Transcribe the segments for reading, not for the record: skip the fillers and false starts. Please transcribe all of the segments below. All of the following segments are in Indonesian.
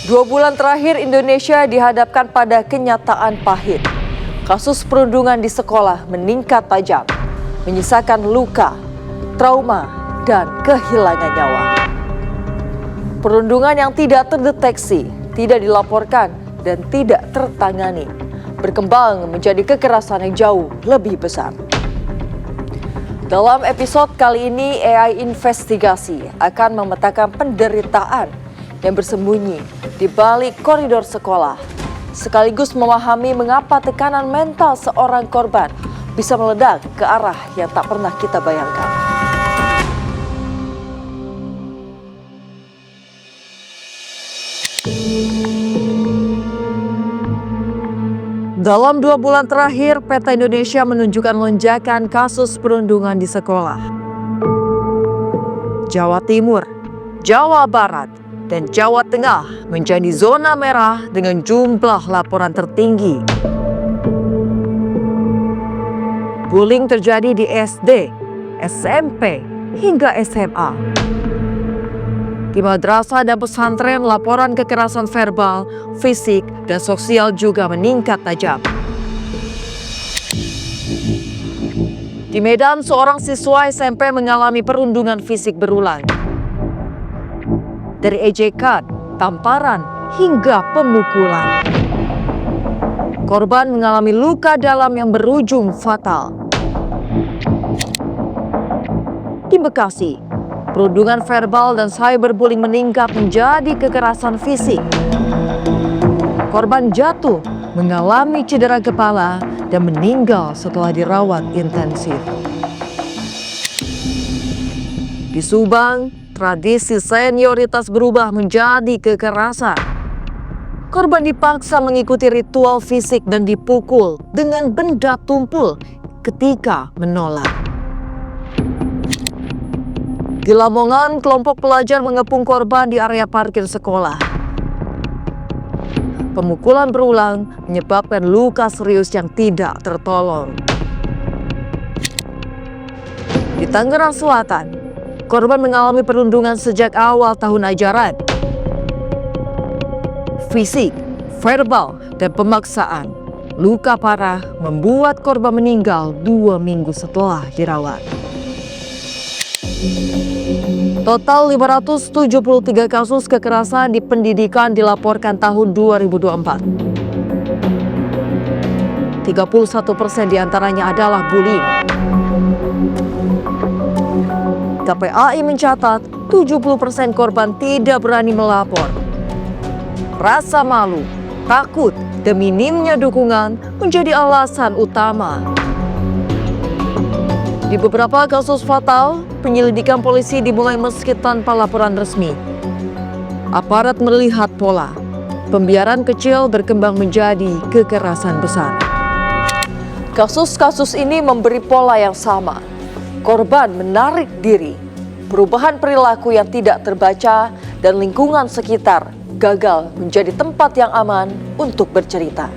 2 bulan terakhir Indonesia dihadapkan pada kenyataan pahit. Kasus perundungan di sekolah meningkat tajam, menyisakan luka, trauma, dan kehilangan nyawa. Perundungan yang tidak terdeteksi, tidak dilaporkan, dan tidak tertangani berkembang menjadi kekerasan yang jauh lebih besar. Dalam episode kali ini, AI Investigasi akan memetakan penderitaan yang bersembunyi di balik koridor sekolah, sekaligus memahami mengapa tekanan mental seorang korban bisa meledak ke arah yang tak pernah kita bayangkan. Dalam 2 bulan terakhir, peta Indonesia menunjukkan lonjakan kasus perundungan di sekolah. Jawa Timur, Jawa Barat, dan Jawa Tengah menjadi zona merah dengan jumlah laporan tertinggi. Bullying terjadi di SD, SMP, hingga SMA. Di madrasah dan pesantren, laporan kekerasan verbal, fisik, dan sosial juga meningkat tajam. Di Medan, seorang siswa SMP mengalami perundungan fisik berulang. Dari ejekan, tamparan, hingga pemukulan. Korban mengalami luka dalam yang berujung fatal. Di Bekasi, perundungan verbal dan cyberbullying meningkat menjadi kekerasan fisik. Korban jatuh, mengalami cedera kepala, dan meninggal setelah dirawat intensif. Di Subang, tradisi senioritas berubah menjadi kekerasan. Korban dipaksa mengikuti ritual fisik dan dipukul dengan benda tumpul ketika menolak. Di Lamongan, kelompok pelajar mengepung korban di area parkir sekolah. Pemukulan berulang menyebabkan luka serius yang tidak tertolong. Di Tangerang Selatan, korban mengalami perundungan sejak awal tahun ajaran. Fisik, verbal, dan pemaksaan. Luka parah membuat korban meninggal 2 minggu setelah dirawat. Total 573 kasus kekerasan di pendidikan dilaporkan tahun 2024. 31% diantaranya adalah bullying. KPAI mencatat 70% korban tidak berani melapor. Rasa malu, takut, dan minimnya dukungan menjadi alasan utama. Di beberapa kasus fatal, penyelidikan polisi dimulai meski tanpa laporan resmi. Aparat melihat pola. Pembiaran kecil berkembang menjadi kekerasan besar. Kasus-kasus ini memberi pola yang sama. Korban menarik diri, perubahan perilaku yang tidak terbaca, dan lingkungan sekitar gagal menjadi tempat yang aman untuk bercerita.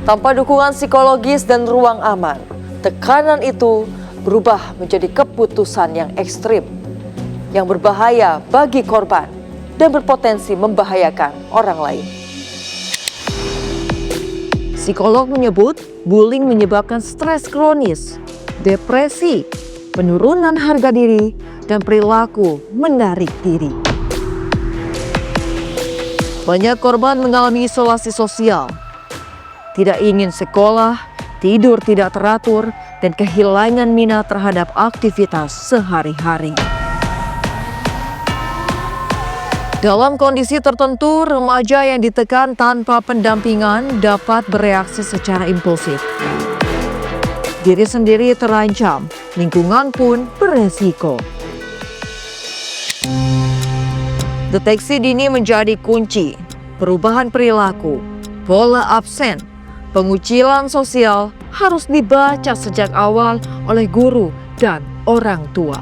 Tanpa dukungan psikologis dan ruang aman, tekanan itu berubah menjadi keputusan yang ekstrim, yang berbahaya bagi korban dan berpotensi membahayakan orang lain. Psikolog menyebut bullying menyebabkan stres kronis, depresi, penurunan harga diri, dan perilaku menarik diri. Banyak korban mengalami isolasi sosial, tidak ingin sekolah, tidur tidak teratur, dan kehilangan minat terhadap aktivitas sehari-hari. Dalam kondisi tertentu, remaja yang ditekan tanpa pendampingan dapat bereaksi secara impulsif. Diri sendiri terancam, lingkungan pun beresiko. Deteksi dini menjadi kunci. Perubahan perilaku, pola absen, pengucilan sosial harus dibaca sejak awal oleh guru dan orang tua.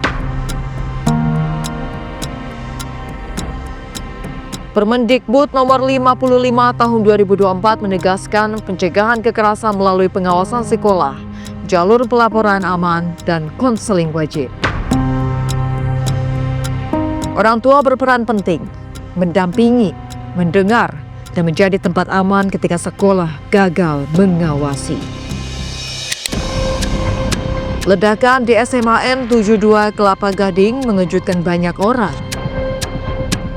Permendikbud nomor 55 tahun 2024 menegaskan pencegahan kekerasan melalui pengawasan sekolah, jalur pelaporan aman, dan konseling wajib. Orang tua berperan penting, mendampingi, mendengar, dan menjadi tempat aman ketika sekolah gagal mengawasi. Ledakan di SMAN 72 Kelapa Gading mengejutkan banyak orang.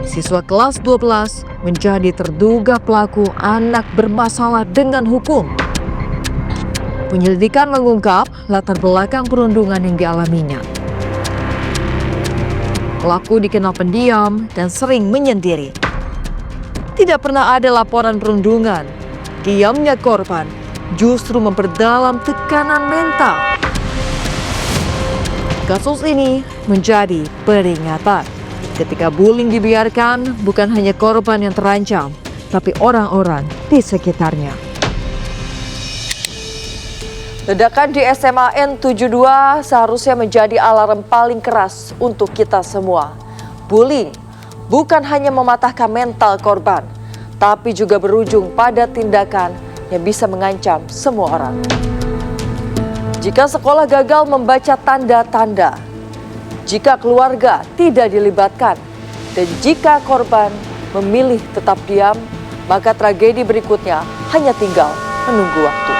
Siswa kelas 12 menjadi terduga pelaku anak bermasalah dengan hukum. Penyelidikan mengungkap latar belakang perundungan yang dialaminya. Pelaku dikenal pendiam dan sering menyendiri. Tidak pernah ada laporan perundungan. Diamnya korban justru memperdalam tekanan mental. Kasus ini menjadi peringatan. Ketika bullying dibiarkan, bukan hanya korban yang terancam, tapi orang-orang di sekitarnya. Ledakan di SMAN 72 seharusnya menjadi alarm paling keras untuk kita semua. Bullying bukan hanya mematahkan mental korban, tapi juga berujung pada tindakan yang bisa mengancam semua orang. Jika sekolah gagal membaca tanda-tanda, jika keluarga tidak dilibatkan, dan jika korban memilih tetap diam, maka tragedi berikutnya hanya tinggal menunggu waktu.